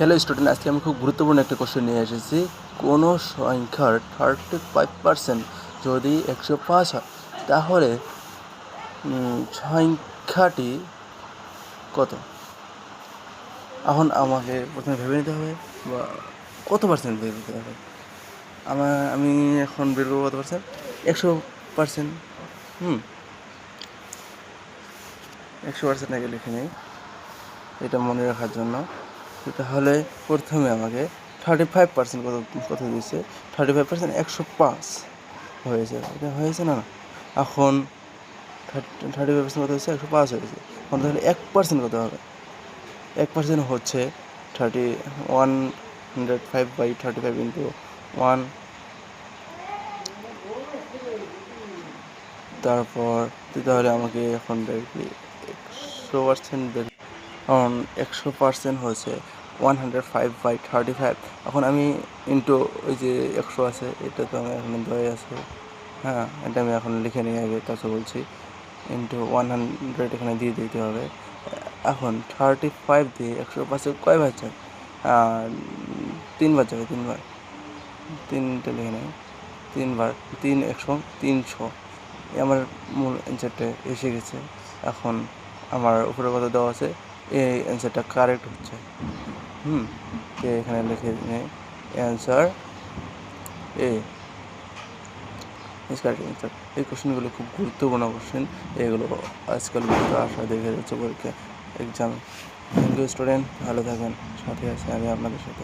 Hello student, আজকে আমি খুব গুরুত্বপূর্ণ একটা কোশ্চেন নিয়ে এসেছি। কোনো সংখ্যার 35% যদি 105 হয় তাহলে সংখ্যাটি কত? এখন আমাকে প্রথমে ভেবে নিতে হবে বা কত পার্সেন্ট বের করতে হবে। আমি এখন বের করবো কত পার্সেন্ট? 100%। 100% আগে লিখে নিই এটা মনে রাখার জন্য। তাহলে প্রথমে আমাকে 35% কত দিয়েছে? 35% 105 হয়েছে, এটা হয়েছে না? এখন 35% কত হয়েছে? 105 হয়েছে। এখন তাহলে 1% কত হবে? 1% হচ্ছে 105/35 ইন্টু 1। তারপর তাহলে আমাকে এখন 100% বের, কারণ 100% হচ্ছে 105/35। এখন আমি ইন্টু ওই যে 100 আছে, এটা তো আমার এখানে দেওয়াই আছে। হ্যাঁ, এটা আমি এখন লিখে নিই আগে, তাছাড়া বলছি ইন্টু 100 এখানে দিয়ে দিতে হবে। এখন 35 দিয়ে 100% কয়বার যায়? 3বার যাবে, 3বার। 3টা লিখে নেই, 3বার। 3 100 300। আমার মূল অ্যান্সারটা এসে গেছে। এখন আমার উপরে কত দেওয়া আছে, এই অ্যান্সারটা কারেক্ট হচ্ছে। এখানে লিখে নেই answer A is correct answer. এই কোশ্চেনগুলো খুব গুরুত্বপূর্ণ কোশ্চেন, এগুলো আজকাল বহুত আশা দেখে যাচ্ছে পরীক্ষা এক্সামে। থ্যাংক ইউ স্টুডেন্ট, ভালো থাকেন, সাথে আছে আমি আপনাদের সাথে।